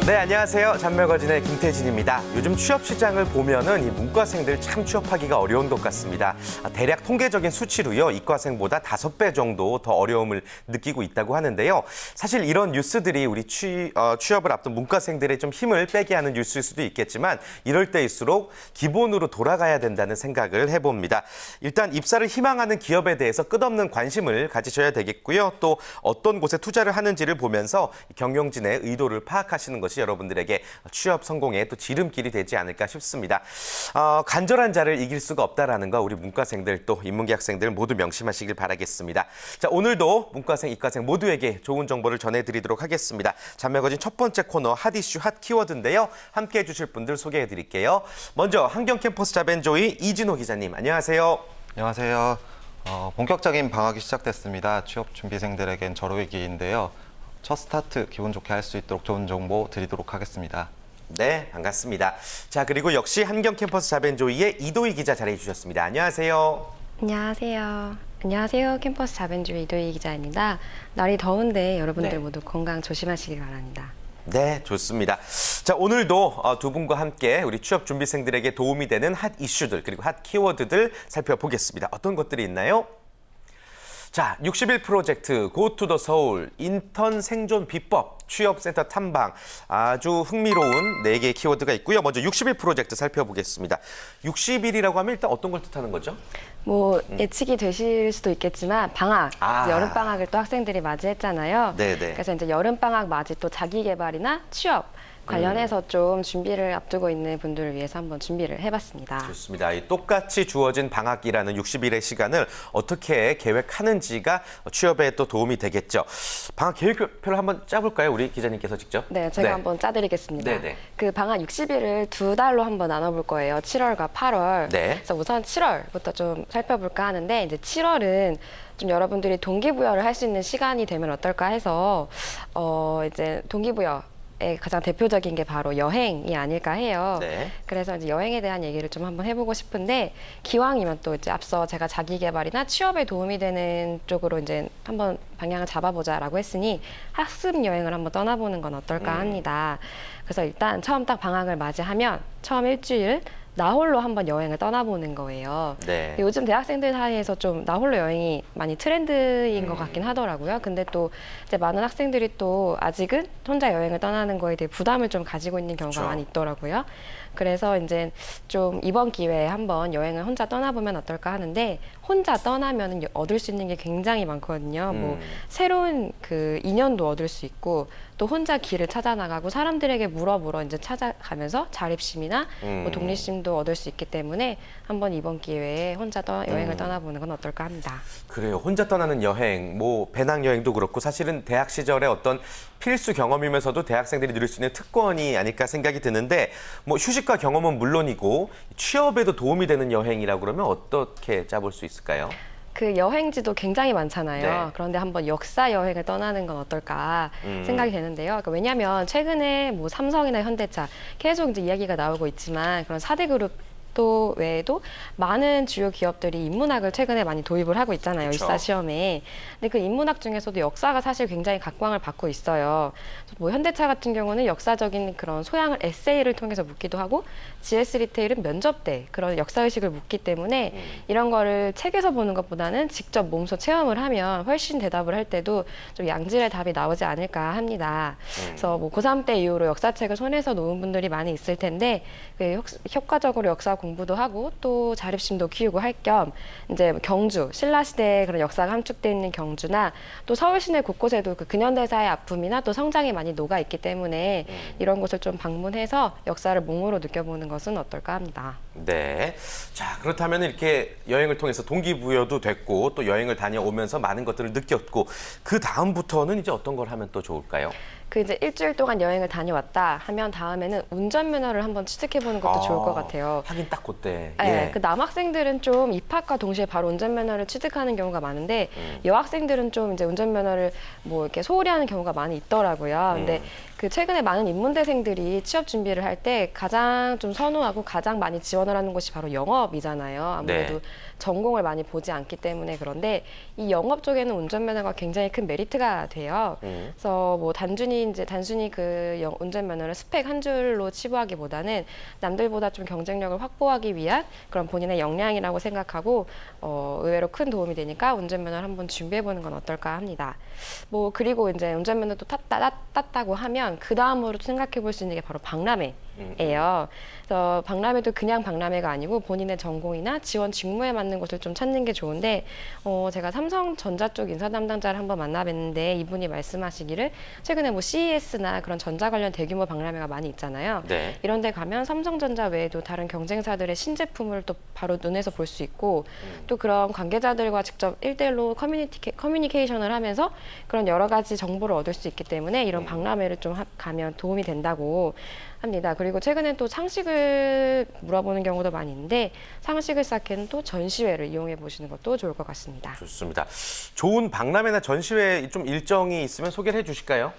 네, 안녕하세요. 잔멸거진의 김태진입니다. 요즘 취업 시장을 보면은 이 문과생들 참 취업하기가 어려운 것 같습니다. 대략 통계적인 수치로요, 이과생보다 5배 정도 더 어려움을 느끼고 있다고 하는데요. 사실 이런 뉴스들이 우리 취업을 앞둔 문과생들의 좀 힘을 빼게 하는 뉴스일 수도 있겠지만 이럴 때일수록 기본으로 돌아가야 된다는 생각을 해봅니다. 일단 입사를 희망하는 기업에 대해서 끝없는 관심을 가지셔야 되겠고요. 또 어떤 곳에 투자를 하는지를 보면서 경영진의 의도를 파악하시는 것이 여러분들에게 취업 성공의 또 지름길이 되지 않을까 싶습니다. 간절한 자를 이길 수가 없다라는 거 우리 문과생들 또 인문계 학생들 모두 명심하시길 바라겠습니다. 자, 오늘도 문과생, 이과생 모두에게 좋은 정보를 전해드리도록 하겠습니다. 잔멸거진 첫 번째 코너 핫 이슈 핫 키워드인데요. 함께해 주실 분들 소개해드릴게요. 먼저 한경캠퍼스 자벤조이 이진호 기자님, 안녕하세요. 안녕하세요. 본격적인 방학이 시작됐습니다. 취업 준비생들에겐 절호의 기회인데요. 첫 스타트 기분 좋게 할 수 있도록 좋은 정보 드리도록 하겠습니다. 네, 반갑습니다. 자, 그리고 역시 한경캠퍼스 자벤조이의 이도희 기자 자리해 주셨습니다. 안녕하세요. 안녕하세요. 안녕하세요. 캠퍼스 자벤주의 이도희 기자입니다. 날이 더운데 여러분들 모두 건강 조심하시길 바랍니다. 네, 좋습니다. 자, 오늘도 두 분과 함께 우리 취업 준비생들에게 도움이 되는 핫 이슈들 그리고 핫 키워드들 살펴보겠습니다. 어떤 것들이 있나요? 자, 61 프로젝트 Go to the Seoul 인턴 생존 비법 취업센터 탐방 아주 흥미로운 4개의 키워드가 있고요. 먼저 61 프로젝트 살펴보겠습니다. 60일이라고 하면 일단 어떤 걸 뜻하는 거죠? 뭐 예측이 되실 수도 있겠지만 방학, 아. 여름 방학을 또 학생들이 맞이했잖아요. 네네. 그래서 이제 여름 방학 맞이 또 자기 개발이나 취업 관련해서 좀 준비를 앞두고 있는 분들을 위해서 한번 준비를 해봤습니다. 좋습니다. 이 똑같이 주어진 방학이라는 60일의 시간을 어떻게 계획하는지가 취업에 또 도움이 되겠죠. 방학 계획표를 한번 짜볼까요? 우리 기자님께서 직접? 네, 제가 한번 짜드리겠습니다. 네네. 그 방학 60일을 2달로 한번 나눠볼 거예요. 7월과 8월. 네. 그래서 우선 7월부터 좀 살펴볼까 하는데 이제 7월은 좀 여러분들이 동기부여를 할 수 있는 시간이 되면 어떨까 해서 이제 동기부여 가장 대표적인 게 바로 여행이 아닐까 해요. 네. 그래서 이제 여행에 대한 얘기를 좀 한번 해보고 싶은데 기왕이면 또 이제 앞서 제가 자기 개발이나 취업에 도움이 되는 쪽으로 이제 한번 방향을 잡아보자라고 했으니 학습 여행을 한번 떠나보는 건 어떨까 합니다. 그래서 일단 처음 딱 방학을 맞이하면 처음 일주일 나홀로 한번 여행을 떠나보는 거예요. 네. 요즘 대학생들 사이에서 좀 나홀로 여행이 많이 트렌드인 것 같긴 하더라고요. 근데 또 이제 많은 학생들이 또 아직은 혼자 여행을 떠나는 거에 대해 부담을 좀 가지고 있는 경우가 그렇죠. 많이 있더라고요. 그래서 이제 좀 이번 기회에 한번 여행을 혼자 떠나보면 어떨까 하는데 혼자 떠나면 얻을 수 있는 게 굉장히 많거든요. 뭐 새로운 그 인연도 얻을 수 있고 또 혼자 길을 찾아 나가고 사람들에게 물어 이제 찾아가면서 자립심이나 뭐 독립심도 얻을 수 있기 때문에 한번 이번 기회에 혼자 여행을 떠나보는 건 어떨까 합니다. 그래요. 혼자 떠나는 여행, 뭐 배낭여행도 그렇고 사실은 대학 시절의 어떤 필수 경험이면서도 대학생들이 누릴 수 있는 특권이 아닐까 생각이 드는데 뭐 휴식과 경험은 물론이고 취업에도 도움이 되는 여행이라고 그러면 어떻게 짜볼 수 있을까요? 그 여행지도 굉장히 많잖아요. 네. 그런데 한번 역사 여행을 떠나는 건 어떨까 생각이 되는데요. 그러니까 왜냐하면 최근에 뭐 삼성이나 현대차 계속 이제 이야기가 나오고 있지만 그런 4대 그룹 또 외에도 많은 주요 기업들이 인문학을 최근에 많이 도입을 하고 있잖아요. 그쵸. 입사 시험에. 근데 그 인문학 중에서도 역사가 사실 굉장히 각광을 받고 있어요. 뭐 현대차 같은 경우는 역사적인 그런 소양을 에세이를 통해서 묻기도 하고 GS 리테일은 면접 때 그런 역사의식을 묻기 때문에 이런 거를 책에서 보는 것보다는 직접 몸소 체험을 하면 훨씬 대답을 할 때도 좀 양질의 답이 나오지 않을까 합니다. 그래서 뭐 고3 때 이후로 역사책을 손에서 놓은 분들이 많이 있을 텐데 그 효과적으로 역사 공부도 하고 또 자립심도 키우고 할 겸 이제 경주, 신라시대의 그런 역사가 함축되어 있는 경주나 또 서울 시내 곳곳에도 그 근현대사의 아픔이나 또 성장이 많이 녹아 있기 때문에 이런 곳을 좀 방문해서 역사를 몸으로 느껴보는 것은 어떨까 합니다. 네. 자, 그렇다면 이렇게 여행을 통해서 동기부여도 됐고 또 여행을 다녀오면서 많은 것들을 느꼈고 그 다음부터는 이제 어떤 걸 하면 또 좋을까요? 그 이제 일주일 동안 여행을 다녀왔다 하면 다음에는 운전면허를 한번 취득해보는 것도 좋을 것 같아요. 하긴 딱 그때. 네, 예. 그 남학생들은 좀 입학과 동시에 바로 운전면허를 취득하는 경우가 많은데 여학생들은 좀 이제 운전면허를 뭐 이렇게 소홀히 하는 경우가 많이 있더라고요. 근데 그 최근에 많은 인문대생들이 취업 준비를 할 때 가장 좀 선호하고 가장 많이 지원하는 지원을 하는 곳이 바로 영업이잖아요. 아무래도 네. 전공을 많이 보지 않기 때문에. 그런데 이 영업 쪽에는 운전면허가 굉장히 큰 메리트가 돼요. 그래서 뭐 단순히 그 운전면허를 스펙 한 줄로 치부하기보다는 남들보다 좀 경쟁력을 확보하기 위한 그런 본인의 역량이라고 생각하고 의외로 큰 도움이 되니까 운전면허를 한번 준비해 보는 건 어떨까 합니다. 뭐 그리고 이제 운전면허도 땄다고 하면 그 다음으로 생각해 볼 수 있는 게 바로 박람회예요. 그래서 박람회도 그냥 박람회가 아니고 본인의 전공이나 지원 직무에 맞는 곳을 좀 찾는 게 좋은데 제가 삼성전자 쪽 인사 담당자를 한번 만나뵀는데 이분이 말씀하시기를 최근에 뭐 CES나 그런 전자 관련 대규모 박람회가 많이 있잖아요. 네. 이런 데 가면 삼성전자 외에도 다른 경쟁사들의 신제품을 또 바로 눈에서 볼 수 있고 또 그런 관계자들과 직접 1대1로 커뮤니케이션을 하면서 그런 여러 가지 정보를 얻을 수 있기 때문에 이런 박람회를 좀 가면 도움이 된다고 합니다. 그리고 최근엔 또 상식을 물어보는 경우도 많이 있는데 상식을 쌓기에는 또 전시회를 이용해 보시는 것도 좋을 것 같습니다. 좋습니다. 좋은 박람회나 전시회 좀 일정이 있으면 소개를 해주실까요?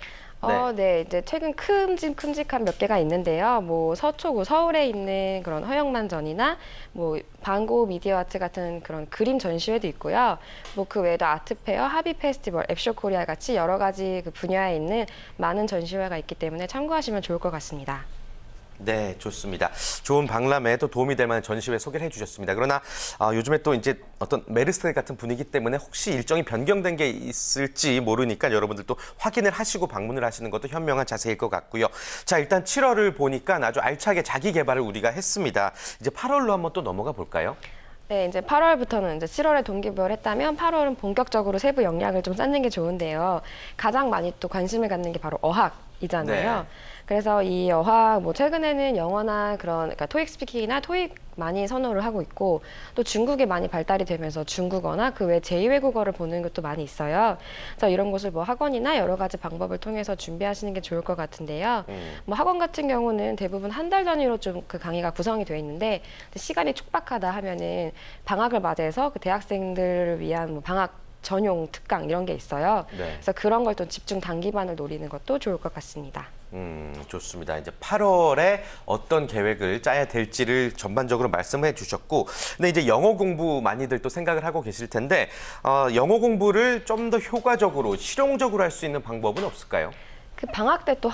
네, 이제 최근 큼직한 몇 개가 있는데요. 뭐 서초구 서울에 있는 그런 허영만전이나 뭐 방고 미디어 아트 같은 그런 그림 전시회도 있고요. 뭐 그 외에도 아트페어, 합의 페스티벌, 앱쇼 코리아 같이 여러 가지 그 분야에 있는 많은 전시회가 있기 때문에 참고하시면 좋을 것 같습니다. 네, 좋습니다. 좋은 박람회에 또 도움이 될 만한 전시회 소개를 해주셨습니다. 그러나 요즘에 또 이제 어떤 메르스 같은 분위기 때문에 혹시 일정이 변경된 게 있을지 모르니까 여러분들 또 확인을 하시고 방문을 하시는 것도 현명한 자세일 것 같고요. 자, 일단 7월을 보니까 아주 알차게 자기 개발을 우리가 했습니다. 이제 8월로 한번 또 넘어가 볼까요? 네, 이제 8월부터는 이제 7월에 동기부여를 했다면 8월은 본격적으로 세부 역량을 좀 쌓는 게 좋은데요. 가장 많이 또 관심을 갖는 게 바로 어학이잖아요. 네. 그래서 이 어학, 뭐 최근에는 영어나 그러니까 토익 스피킹이나 토익 많이 선호를 하고 있고 또 중국이 많이 발달이 되면서 중국어나 그 외 제2외국어를 보는 것도 많이 있어요. 그래서 이런 것을 뭐 학원이나 여러 가지 방법을 통해서 준비하시는 게 좋을 것 같은데요. 뭐 학원 같은 경우는 대부분 한 달 단위로 좀 그 강의가 구성이 되어 있는데 시간이 촉박하다 하면은 방학을 맞이해서 그 대학생들을 위한 뭐 방학 전용 특강 이런 게 있어요. 네. 그래서 그런 걸 또 집중 단기반을 노리는 것도 좋을 것 같습니다. 좋습니다. 이제 8월에 어떤 계획을 짜야 될지를 전반적으로 말씀해 주셨고, 근데 이제 영어 공부 많이들 또 생각을 하고 계실 텐데, 영어 공부를 좀 더 효과적으로, 실용적으로 할 수 있는 방법은 없을까요? 그 방학 때 또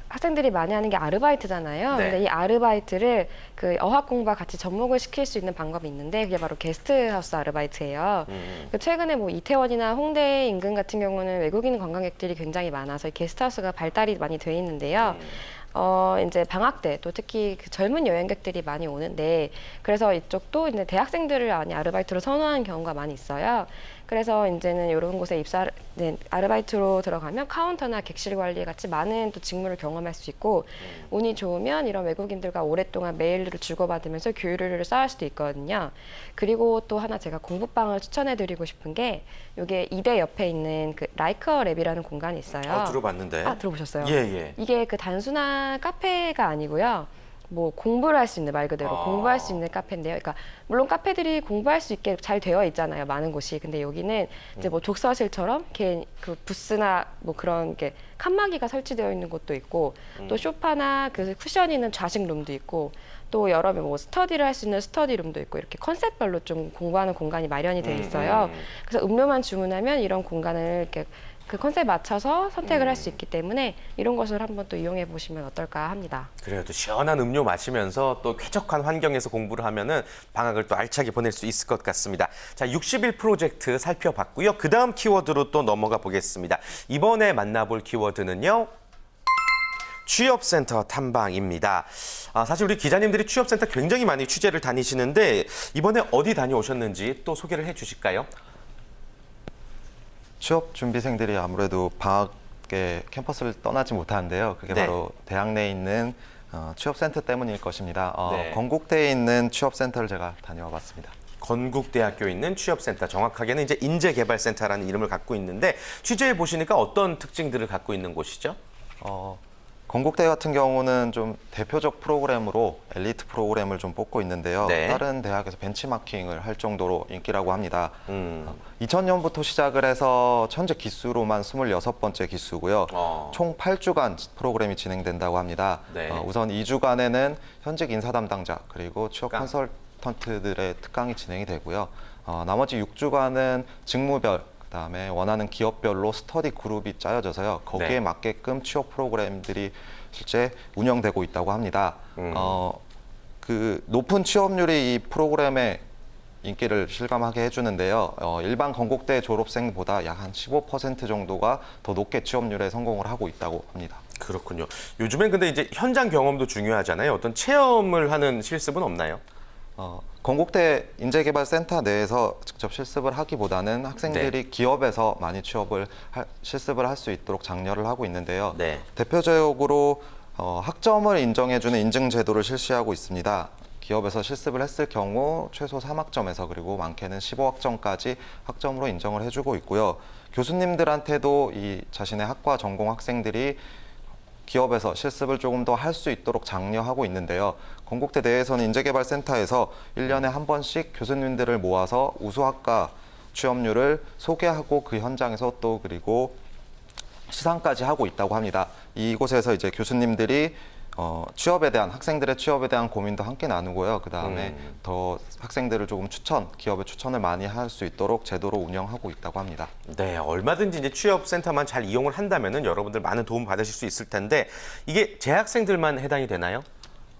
학생들이 많이 하는 게 아르바이트잖아요. 네. 근데 이 아르바이트를 그 어학 공부와 같이 접목을 시킬 수 있는 방법이 있는데 그게 바로 게스트하우스 아르바이트예요. 그 최근에 뭐 이태원이나 홍대 인근 같은 경우는 외국인 관광객들이 굉장히 많아서 이 게스트하우스가 발달이 많이 돼 있는데요. 이제 방학 때 또 특히 그 젊은 여행객들이 많이 오는데 그래서 이쪽도 이제 대학생들을 많이 아르바이트로 선호하는 경우가 많이 있어요. 그래서 이제는 이런 곳에 아르바이트로 들어가면 카운터나 객실 관리 같이 많은 또 직무를 경험할 수 있고 운이 좋으면 이런 외국인들과 오랫동안 메일을 주고받으면서 교류를 쌓을 수도 있거든요. 그리고 또 하나 제가 공부방을 추천해드리고 싶은 게 이게 이대 옆에 있는 그 라이커 랩이라는 공간이 있어요. 들어봤는데. 들어보셨어요? 예. 이게 그 단순한 카페가 아니고요. 뭐 공부를 할 수 있는 말 그대로 공부할 수 있는 카페인데요. 그러니까 물론 카페들이 공부할 수 있게 잘 되어 있잖아요. 많은 곳이. 근데 여기는 이제 뭐 독서실처럼 이렇게 그 부스나 뭐 그런 게 칸막이가 설치되어 있는 곳도 있고 또 소파나 그 쿠션이 있는 좌식 룸도 있고 또 여러 뭐 스터디를 할 수 있는 스터디 룸도 있고 이렇게 컨셉별로 좀 공부하는 공간이 마련이 돼 있어요. 그래서 음료만 주문하면 이런 공간을 이렇게 그 컨셉에 맞춰서 선택을 할 수 있기 때문에 이런 것을 한번 또 이용해 보시면 어떨까 합니다. 그래요. 또 시원한 음료 마시면서 또 쾌적한 환경에서 공부를 하면은 방학을 또 알차게 보낼 수 있을 것 같습니다. 자, 60일 프로젝트 살펴봤고요. 그 다음 키워드로 또 넘어가 보겠습니다. 이번에 만나볼 키워드는요. 취업센터 탐방입니다. 사실 우리 기자님들이 취업센터 굉장히 많이 취재를 다니시는데 이번에 어디 다녀오셨는지 또 소개를 해 주실까요? 취업 준비생들이 아무래도 방학에 캠퍼스를 떠나지 못하는데요. 그게 네. 바로 대학 내에 있는 취업센터 때문일 것입니다. 네. 건국대에 있는 취업센터를 제가 다녀와 봤습니다. 건국대학교에 있는 취업센터, 정확하게는 이제 인재개발센터라는 이름을 갖고 있는데 취재해 보시니까 어떤 특징들을 갖고 있는 곳이죠? 건국대 같은 경우는 좀 대표적 프로그램으로 엘리트 프로그램을 좀 뽑고 있는데요. 네. 다른 대학에서 벤치마킹을 할 정도로 인기라고 합니다. 2000년부터 시작을 해서 현재 기수로만 26번째 기수고요. 총 8주간 프로그램이 진행된다고 합니다. 네. 우선 2주간에는 현직 인사 담당자 그리고 취업 컨설턴트들의 특강이 진행이 되고요. 나머지 6주간은 직무별 그다음에 원하는 기업별로 스터디 그룹이 짜여져서요. 거기에 네. 맞게끔 취업 프로그램들이 실제 운영되고 있다고 합니다. 그 높은 취업률이 이 프로그램의 인기를 실감하게 해주는데요. 일반 건국대 졸업생보다 약 한 15% 정도가 더 높게 취업률에 성공을 하고 있다고 합니다. 그렇군요. 요즘엔 근데 이제 현장 경험도 중요하잖아요. 어떤 체험을 하는 실습은 없나요? 건국대 인재개발센터 내에서 직접 실습을 하기보다는 학생들이 기업에서 많이 실습을 할 수 있도록 장려를 하고 있는데요. 네. 대표적으로 학점을 인정해주는 인증제도를 실시하고 있습니다. 기업에서 실습을 했을 경우 최소 3학점에서 그리고 많게는 15학점까지 학점으로 인정을 해주고 있고요. 교수님들한테도 이 자신의 학과 전공 학생들이 기업에서 실습을 조금 더 할 수 있도록 장려하고 있는데요. 건국대 내에서는 인재개발센터에서 1년에 한 번씩 교수님들을 모아서 우수학과 취업률을 소개하고 그 현장에서 또 그리고 시상까지 하고 있다고 합니다. 이곳에서 이제 교수님들이 취업에 대한 학생들의 취업에 대한 고민도 함께 나누고요. 그 다음에 더 학생들을 조금 기업에 추천을 많이 할 수 있도록 제도로 운영하고 있다고 합니다. 네, 얼마든지 이제 취업센터만 잘 이용을 한다면은 여러분들 많은 도움 받으실 수 있을 텐데 이게 재학생들만 해당이 되나요?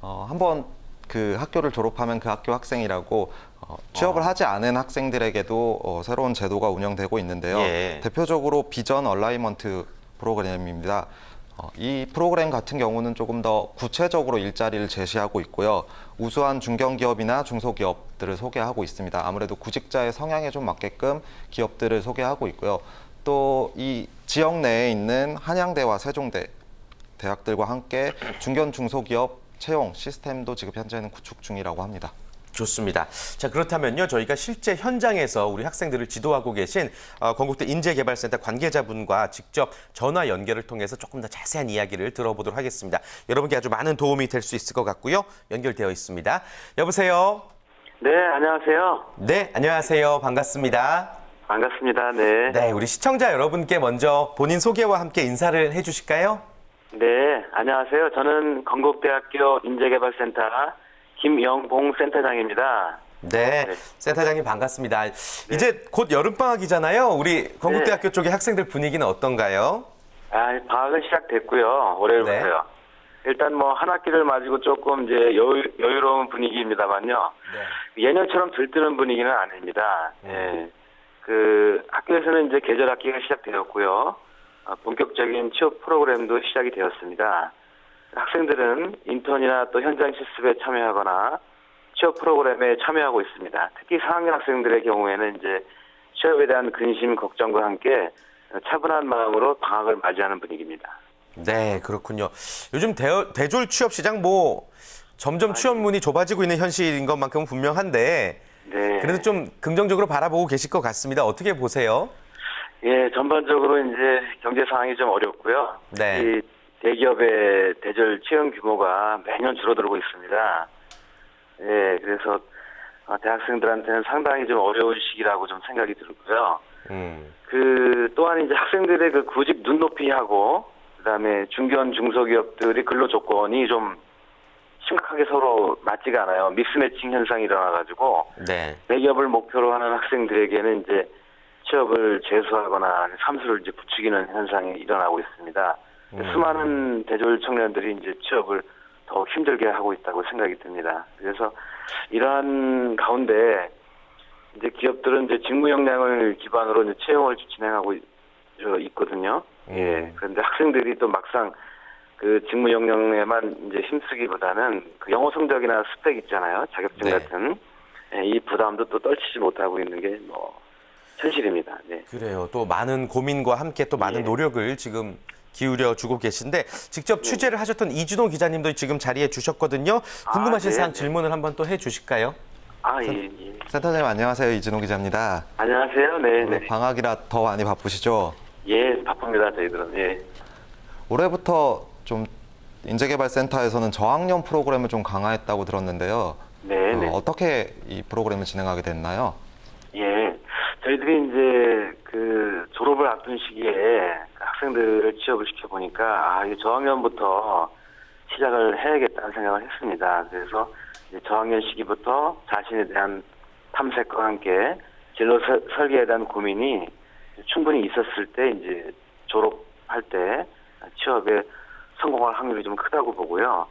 한번 그 학교를 졸업하면 그 학교 학생이라고 취업을 하지 않은 학생들에게도 새로운 제도가 운영되고 있는데요. 예. 대표적으로 비전 얼라이먼트 프로그램입니다. 이 프로그램 같은 경우는 조금 더 구체적으로 일자리를 제시하고 있고요. 우수한 중견기업이나 중소기업들을 소개하고 있습니다. 아무래도 구직자의 성향에 좀 맞게끔 기업들을 소개하고 있고요. 또 이 지역 내에 있는 한양대와 세종대 대학들과 함께 중견 중소기업 채용 시스템도 지금 현재는 구축 중이라고 합니다. 좋습니다. 자, 그렇다면요. 저희가 실제 현장에서 우리 학생들을 지도하고 계신 건국대 인재개발센터 관계자분과 직접 전화 연결을 통해서 조금 더 자세한 이야기를 들어보도록 하겠습니다. 여러분께 아주 많은 도움이 될 수 있을 것 같고요. 연결되어 있습니다. 여보세요? 네, 안녕하세요. 네, 안녕하세요. 반갑습니다. 반갑습니다. 네. 네, 우리 시청자 여러분께 먼저 본인 소개와 함께 인사를 해주실까요? 네, 안녕하세요. 저는 건국대학교 인재개발센터 김영봉 센터장입니다. 네, 네. 센터장님 반갑습니다. 이제 곧 여름방학이잖아요. 우리 건국대학교 쪽의 학생들 분위기는 어떤가요? 방학은 시작됐고요. 월요일부터요. 일단 뭐 한 학기를 맞이고 조금 이제 여유로운 분위기입니다만요. 예년처럼 들뜨는 분위기는 아닙니다. 예. 그 학교에서는 이제 계절 학기가 시작되었고요. 본격적인 취업 프로그램도 시작이 되었습니다. 학생들은 인턴이나 또 현장 실습에 참여하거나 취업 프로그램에 참여하고 있습니다. 특히 4학년 학생들의 경우에는 이제 취업에 대한 근심, 걱정과 함께 차분한 마음으로 방학을 맞이하는 분위기입니다. 네, 그렇군요. 요즘 대졸 취업 시장 점점 취업문이 좁아지고 있는 현실인 것만큼은 분명한데 네. 그래도 좀 긍정적으로 바라보고 계실 것 같습니다. 어떻게 보세요? 예, 전반적으로 이제 경제 상황이 좀 어렵고요. 네. 이 대기업의 대졸 채용 규모가 매년 줄어들고 있습니다. 예, 그래서 대학생들한테는 상당히 좀 어려운 시기라고 좀 생각이 들고요. 그 또한 이제 학생들의 그 구직 눈높이하고 그다음에 중견 중소기업들의 근로 조건이 좀 심각하게 서로 맞지가 않아요. 믹스매칭 현상이 일어나가지고 네. 대기업을 목표로 하는 학생들에게는 이제 취업을 재수하거나 삼수를 이제 부추기는 현상이 일어나고 있습니다. 수많은 대졸 청년들이 이제 취업을 더 힘들게 하고 있다고 생각이 듭니다. 그래서 이러한 가운데 이제 기업들은 이제 직무 역량을 기반으로 이제 채용을 진행하고 있거든요. 예. 그런데 학생들이 또 막상 그 직무 역량에만 이제 힘쓰기보다는 그 영어 성적이나 스펙 있잖아요. 자격증 네. 같은 이 부담도 또 떨치지 못하고 있는 게 뭐 현실입니다. 네. 그래요. 또 많은 고민과 함께 또 많은 노력을 지금 기울여 주고 계신데 직접 취재를 하셨던 이준호 기자님도 지금 자리해 주셨거든요. 궁금하신 네, 사항 네. 질문을 한번 또 해주실까요? 예. 센터장님 안녕하세요. 이진호 기자입니다. 안녕하세요. 네. 방학이라 더 많이 바쁘시죠? 예, 바쁩니다. 저희들은. 예. 올해부터 좀 인재개발센터에서는 저학년 프로그램을 좀 강화했다고 들었는데요. 네, 네. 어떻게 이 프로그램을 진행하게 됐나요? 예. 저희들이 이제 그 졸업을 앞둔 시기에 학생들을 취업을 시켜보니까, 이 저학년부터 시작을 해야겠다는 생각을 했습니다. 그래서 이제 저학년 시기부터 자신에 대한 탐색과 함께 진로 설계에 대한 고민이 충분히 있었을 때 이제 졸업할 때 취업에 성공할 확률이 좀 크다고 보고요.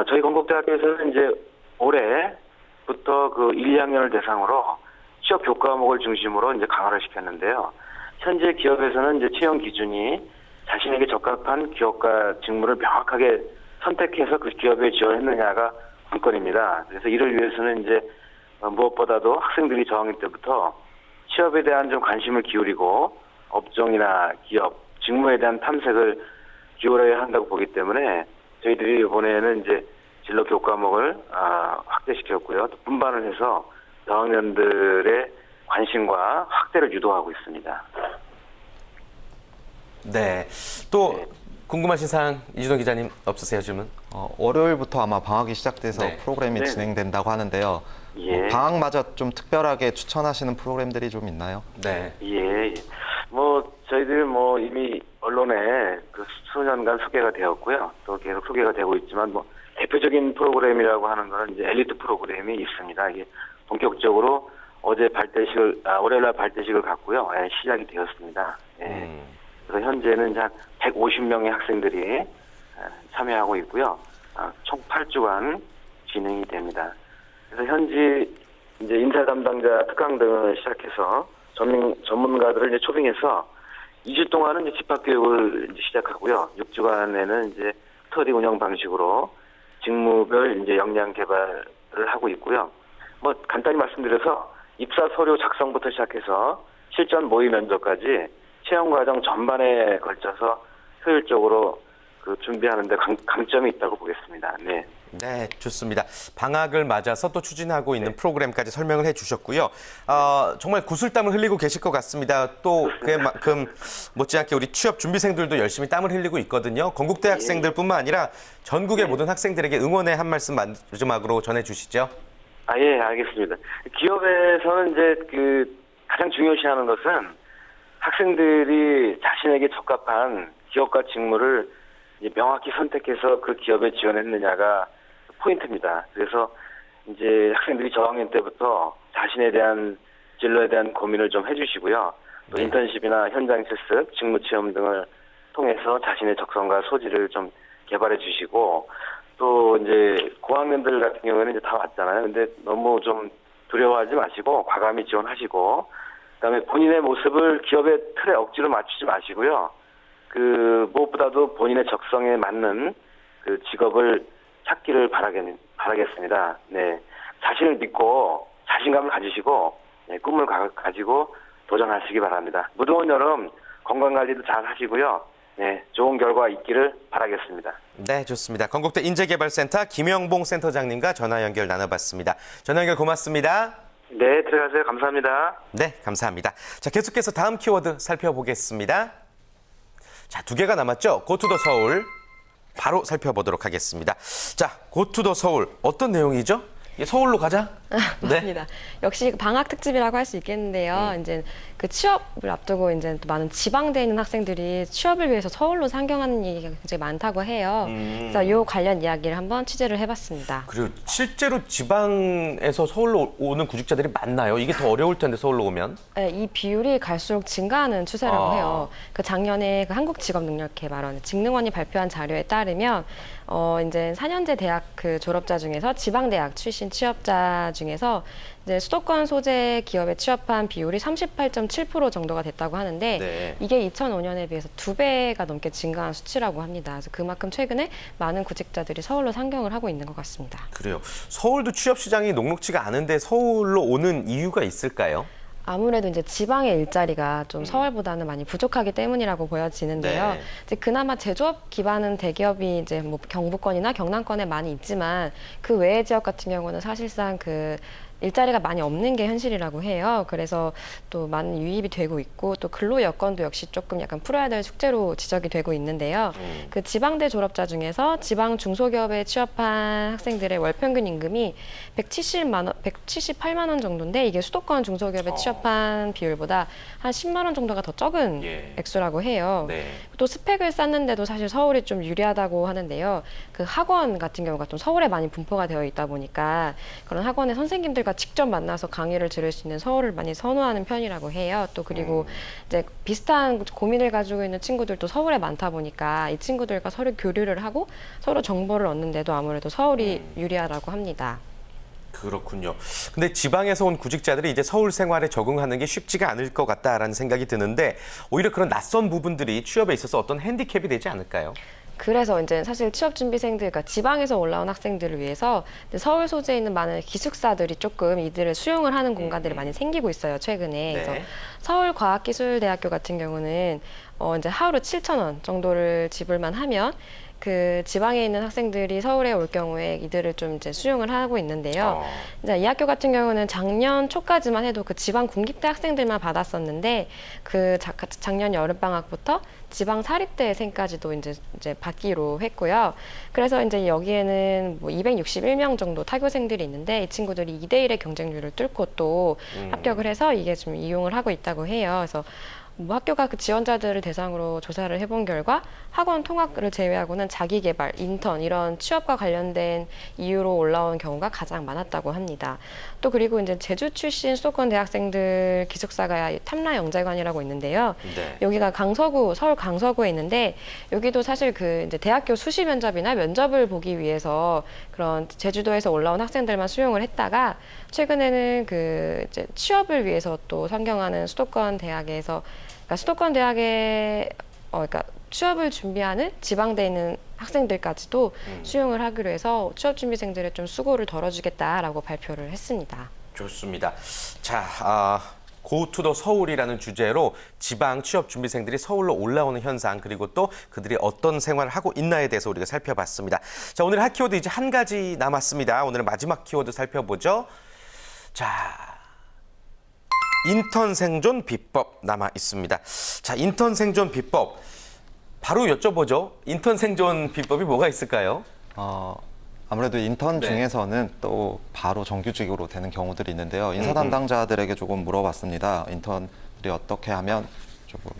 저희 건국대학교에서는 이제 올해부터 그 1, 2학년을 대상으로 취업 교과목을 중심으로 이제 강화를 시켰는데요. 현재 기업에서는 이제 채용 기준이 자신에게 적합한 기업과 직무를 명확하게 선택해서 그 기업에 지원했느냐가 관건입니다. 그래서 이를 위해서는 이제 무엇보다도 학생들이 저학년 때부터 취업에 대한 좀 관심을 기울이고 업종이나 기업, 직무에 대한 탐색을 기울여야 한다고 보기 때문에 저희들이 이번에는 이제 진로 교과목을 확대시켰고요. 또 분반을 해서 저학년들의 관심과 확대를 유도하고 있습니다. 네. 또 궁금하신 사항 이준호 기자님 없으세요, 질문? 월요일부터 아마 방학이 시작돼서 네. 프로그램이 네. 진행된다고 하는데요. 예. 방학마저 좀 특별하게 추천하시는 프로그램들이 좀 있나요? 네. 예. 뭐 저희들 뭐 이미 언론에 그 수년간 소개가 되었고요. 또 계속 소개가 되고 있지만 뭐 대표적인 프로그램이라고 하는 거는 이제 엘리트 프로그램이 있습니다. 이게 본격적으로 어제 월요일날 발대식을 갖고요. 시작이 되었습니다. 예. 그래서 현재는 이제 한 150명의 학생들이 참여하고 있고요. 총 8주간 진행이 됩니다. 그래서 현재 이제 인사 담당자 특강 등을 시작해서 전문가들을 이제 초빙해서 2주 동안은 이제 집합 교육을 이제 시작하고요. 6주간에는 이제 스터디 운영 방식으로 직무별 이제 역량 개발을 하고 있고요. 뭐 간단히 말씀드려서 입사 서류 작성부터 시작해서 실전 모의 면접까지 채용 과정 전반에 걸쳐서 효율적으로 그 준비하는데 강점이 있다고 보겠습니다. 네. 네, 좋습니다. 방학을 맞아서 또 추진하고 있는 프로그램까지 설명을 해주셨고요. 정말 구슬땀을 흘리고 계실 것 같습니다. 또 그만큼 못지않게 우리 취업 준비생들도 열심히 땀을 흘리고 있거든요. 건국대 학생들뿐만 아니라 전국의 모든 학생들에게 응원의 한 말씀 마지막으로 전해주시죠. 예, 알겠습니다. 기업에서는 이제 그 가장 중요시하는 것은 학생들이 자신에게 적합한 기업과 직무를 이제 명확히 선택해서 그 기업에 지원했느냐가 포인트입니다. 그래서 이제 학생들이 저학년 때부터 자신에 대한 진로에 대한 고민을 좀 해주시고요. 또 인턴십이나 현장 실습, 직무 체험 등을 통해서 자신의 적성과 소질을 좀 개발해 주시고, 또 이제 고학년들 같은 경우에는 이제 다 왔잖아요. 근데 너무 좀 두려워하지 마시고 과감히 지원하시고, 그다음에 본인의 모습을 기업의 틀에 억지로 맞추지 마시고요. 그 무엇보다도 본인의 적성에 맞는 그 직업을 찾기를 바라겠습니다. 네, 자신을 믿고 자신감을 가지시고 꿈을 가지고 도전하시기 바랍니다. 무더운 여름 건강 관리도 잘 하시고요. 네, 좋은 결과 있기를 바라겠습니다. 네, 좋습니다. 건국대 인재개발센터 김영봉 센터장님과 전화 연결 나눠봤습니다. 전화 연결 고맙습니다. 네, 들어가세요. 감사합니다. 네, 감사합니다. 자, 계속해서 다음 키워드 살펴보겠습니다. 자, 2개가 남았죠? 고투더 서울 바로 살펴보도록 하겠습니다. 자, 고투더 서울 어떤 내용이죠? 서울로 가자. 맞습니다. 역시 방학 특집이라고 할 수 있겠는데요. 이제 그 취업을 앞두고 이제 또 많은 지방대에 있는 학생들이 취업을 위해서 서울로 상경하는 얘기가 굉장히 많다고 해요. 그래서 이 관련 이야기를 한번 취재를 해봤습니다. 그리고 실제로 지방에서 서울로 오는 구직자들이 많나요? 이게 더 어려울 텐데 서울로 오면. 네, 이 비율이 갈수록 증가하는 추세라고 해요. 그 작년에 그 한국직업능력개발원 직능원이 발표한 자료에 따르면 이제 4년제 대학 그 졸업자 중에서 지방대학 출신 취업자 중에서 이제 수도권 소재 기업에 취업한 비율이 38.7% 정도가 됐다고 하는데 네. 이게 2005년에 비해서 2배가 넘게 증가한 수치라고 합니다. 그래서 그만큼 최근에 많은 구직자들이 서울로 상경을 하고 있는 것 같습니다. 그래요. 서울도 취업 시장이 녹록지가 않은데 서울로 오는 이유가 있을까요? 아무래도 이제 지방의 일자리가 좀 서울보다는 많이 부족하기 때문이라고 보여지는데요. 네. 이제 그나마 제조업 기반은 대기업이 이제 뭐 경부권이나 경남권에 많이 있지만 그 외의 지역 같은 경우는 사실상 그 일자리가 많이 없는 게 현실이라고 해요. 그래서 또 많은 유입이 되고 있고 또 근로 여건도 역시 조금 약간 풀어야 될 숙제로 지적이 되고 있는데요. 그 지방대 졸업자 중에서 지방 중소기업에 취업한 학생들의 월 평균 임금이 178만 원 정도인데 이게 수도권 중소기업에 취업한 비율보다 한 10만 원 정도가 더 적은 예. 액수라고 해요. 네. 또 스펙을 쌓는데도 사실 서울이 좀 유리하다고 하는데요. 그 학원 같은 경우가 좀 서울에 많이 분포가 되어 있다 보니까 그런 학원의 선생님들과 직접 만나서 강의를 들을 수 있는 서울을 많이 선호하는 편이라고 해요. 또 그리고 이제 비슷한 고민을 가지고 있는 친구들도 서울에 많다 보니까 이 친구들과 서로 교류를 하고 서로 정보를 얻는데도 아무래도 서울이 유리하다고 합니다. 그렇군요. 근데 지방에서 온 구직자들이 이제 서울 생활에 적응하는 게 쉽지가 않을 것 같다라는 생각이 드는데 오히려 그런 낯선 부분들이 취업에 있어서 어떤 핸디캡이 되지 않을까요? 그래서 이제 사실 취업준비생들, 그러니까 지방에서 올라온 학생들을 위해서 이제 서울 소재에 있는 많은 기숙사들이 조금 이들을 수용을 하는 공간들이 많이 생기고 있어요, 최근에. 네. 그래서 서울과학기술대학교 같은 경우는 이제 하루 7,000원 정도를 지불만 하면 그 지방에 있는 학생들이 서울에 올 경우에 이들을 좀 이제 수용을 하고 있는데요. 이제 이 학교 같은 경우는 작년 초까지만 해도 그 지방 국립대 학생들만 받았었는데 그 작년 여름방학부터 지방 사립대생까지도 이제 받기로 했고요. 그래서 이제 여기에는 뭐 261명 정도 타교생들이 있는데 이 친구들이 2대1의 경쟁률을 뚫고 또 합격을 해서 이게 좀 이용을 하고 있다고 해요. 그래서 뭐 학교가 그 지원자들을 대상으로 조사를 해본 결과 학원 통학을 제외하고는 자기개발, 인턴 이런 취업과 관련된 이유로 올라온 경우가 가장 많았다고 합니다. 또 그리고 이제 제주 출신 수도권 대학생들 기숙사가 탐라영재관이라고 있는데요. 네. 여기가 서울 강서구에 있는데 여기도 사실 그 이제 대학교 수시 면접이나 면접을 보기 위해서 그런 제주도에서 올라온 학생들만 수용을 했다가 최근에는 그 이제 취업을 위해서 또 선경하는 수도권 대학에서 그러니까 수도권 대학에 그러니까 취업을 준비하는 지방대에 있는 학생들까지도 수용을 하기로 해서 취업준비생들의 좀 수고를 덜어주겠다라고 발표를 했습니다. 좋습니다. 자, Go to the 서울이라는 주제로 지방 취업 준비생들이 서울로 올라오는 현상 그리고 또 그들이 어떤 생활을 하고 있나에 대해서 우리가 살펴봤습니다. 자, 오늘 핫 키워드 이제 한 가지 남았습니다. 오늘은 마지막 키워드 살펴보죠. 자, 인턴 생존 비법 남아 있습니다. 자, 인턴 생존 비법 바로 여쭤보죠. 인턴 생존 비법이 뭐가 있을까요? 아무래도 인턴 네. 중에서는 또 바로 정규직으로 되는 경우들이 있는데요. 인사 담당자들에게 조금 물어봤습니다. 인턴들이 어떻게 하면 조금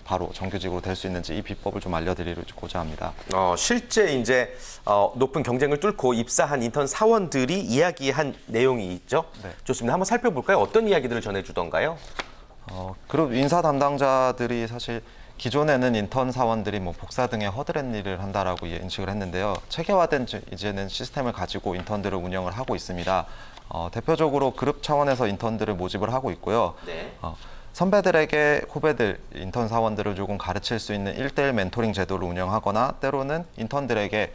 바로 정규직으로 될 수 있는지 이 비법을 좀 알려드리고자 합니다. 실제 이제 높은 경쟁을 뚫고 입사한 인턴 사원들이 이야기한 내용이 있죠. 네. 좋습니다. 한번 살펴볼까요? 어떤 이야기들을 전해주던가요? 그룹 인사 담당자들이 사실 기존에는 인턴 사원들이 뭐 복사 등의 허드렛 일을 한다라고 인식을 했는데요. 체계화된 이제는 시스템을 가지고 인턴들을 운영을 하고 있습니다. 대표적으로 그룹 차원에서 인턴들을 모집을 하고 있고요. 네. 선배들에게 후배들, 인턴 사원들을 조금 가르칠 수 있는 1대1 멘토링 제도를 운영하거나 때로는 인턴들에게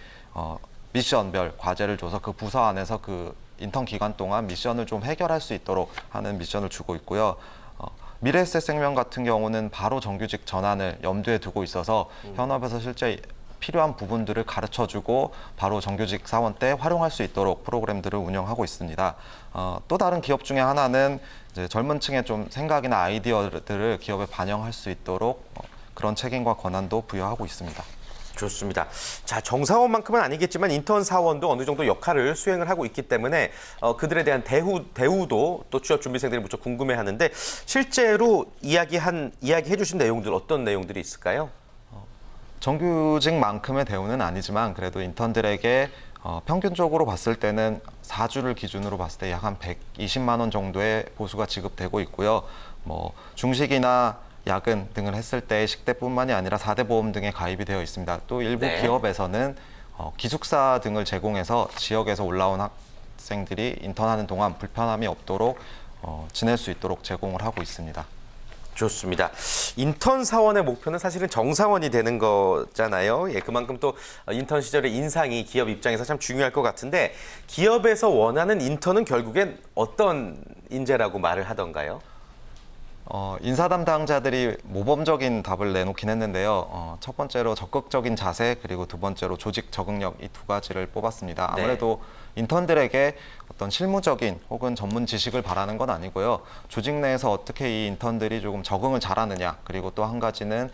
미션별 과제를 줘서 그 부서 안에서 그 인턴 기간 동안 미션을 좀 해결할 수 있도록 하는 미션을 주고 있고요. 미래에셋생명 같은 경우는 바로 정규직 전환을 염두에 두고 있어서 현업에서 실제 필요한 부분들을 가르쳐주고 바로 정규직 사원 때 활용할 수 있도록 프로그램들을 운영하고 있습니다. 또 다른 기업 중에 하나는 이제 젊은 층의 좀 생각이나 아이디어들을 기업에 반영할 수 있도록 그런 책임과 권한도 부여하고 있습니다. 좋습니다. 자, 정사원만큼은 아니겠지만 인턴 사원도 어느 정도 역할을 수행을 하고 있기 때문에 그들에 대한 대우도 또 취업 준비생들이 무척 궁금해하는데 실제로 이야기해 주신 내용들 어떤 내용들이 있을까요? 정규직만큼의 대우는 아니지만 그래도 인턴들에게 평균적으로 봤을 때는 4주를 기준으로 봤을 때 약 한 120만 원 정도의 보수가 지급되고 있고요. 뭐 중식이나 야근 등을 했을 때 식대뿐만이 아니라 4대 보험 등에 가입이 되어 있습니다. 또 일부 네. 기업에서는 기숙사 등을 제공해서 지역에서 올라온 학생들이 인턴하는 동안 불편함이 없도록 지낼 수 있도록 제공을 하고 있습니다. 좋습니다. 인턴 사원의 목표는 사실은 정사원이 되는 거잖아요. 예, 그만큼 또 인턴 시절의 인상이 기업 입장에서 참 중요할 것 같은데 기업에서 원하는 인턴은 결국엔 어떤 인재라고 말을 하던가요? 인사 담당자들이 모범적인 답을 내놓긴 했는데요. 첫 번째로 적극적인 자세, 그리고 두 번째로 조직 적응력, 이 두 가지를 뽑았습니다. 아무래도 인턴들에게 어떤 실무적인 혹은 전문 지식을 바라는 건 아니고요. 조직 내에서 어떻게 이 인턴들이 조금 적응을 잘하느냐, 그리고 또 한 가지는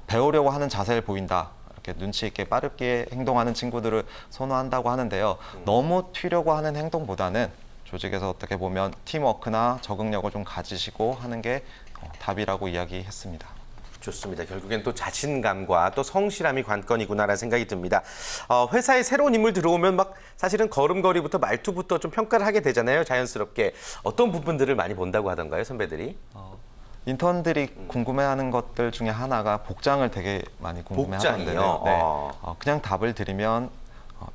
배우려고 하는 자세를 보인다. 이렇게 눈치 있게 빠르게 행동하는 친구들을 선호한다고 하는데요. 너무 튀려고 하는 행동보다는 조직에서 어떻게 보면 팀워크나 적응력을 좀 가지시고 하는 게 답이라고 이야기했습니다. 좋습니다. 결국엔 또 자신감과 또 성실함이 관건이구나라는 생각이 듭니다. 회사에 새로운 인물 들어오면 막 사실은 걸음걸이부터 말투부터 좀 평가를 하게 되잖아요. 자연스럽게. 어떤 부분들을 많이 본다고 하던가요, 선배들이? 인턴들이 궁금해하는 것들 중에 하나가 복장을 되게 많이 궁금해하는데요. 복장이요? 그냥 답을 드리면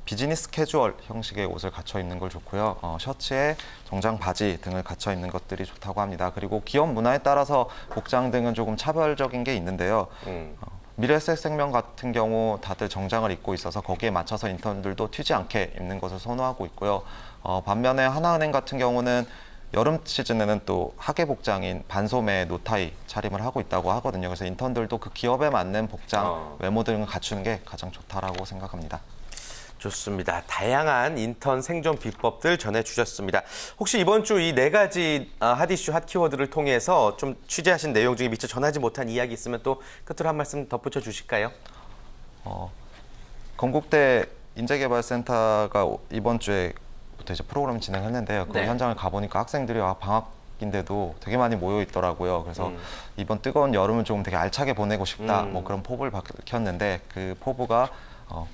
비즈니스 캐주얼 형식의 옷을 갖춰 입는 걸 좋고요. 셔츠에 정장 바지 등을 갖춰 입는 것들이 좋다고 합니다. 그리고 기업 문화에 따라서 복장 등은 조금 차별적인 게 있는데요. 미래에셋생명 같은 경우 다들 정장을 입고 있어서 거기에 맞춰서 인턴들도 튀지 않게 입는 것을 선호하고 있고요. 반면에 하나은행 같은 경우는 여름 시즌에는 또 하계 복장인 반소매 노타이 차림을 하고 있다고 하거든요. 그래서 인턴들도 그 기업에 맞는 복장, 외모 등을 갖추는 게 가장 좋다라고 생각합니다. 좋습니다. 다양한 인턴 생존 비법들 전해주셨습니다. 혹시 이번 주 이 4가지 핫이슈, 핫키워드를 통해서 좀 취재하신 내용 중에 미처 전하지 못한 이야기 있으면 또 끝으로 한 말씀 덧붙여 주실까요? 건국대 인재개발센터가 이번 주에부터 이제 프로그램 진행했는데요. 그 현장을 가보니까 학생들이 방학인데도 되게 많이 모여 있더라고요. 그래서 이번 뜨거운 여름을 좀 되게 알차게 보내고 싶다. 뭐 그런 포부를 밝혔는데 그 포부가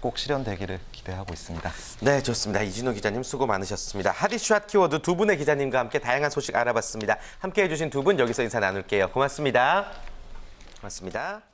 꼭 실현되기를 기대하고 있습니다. 네, 좋습니다. 이진호 기자님 수고 많으셨습니다. 핫이슈, 핫키워드 두 분의 기자님과 함께 다양한 소식 알아봤습니다. 함께해 주신 두 분 여기서 인사 나눌게요. 고맙습니다. 고맙습니다.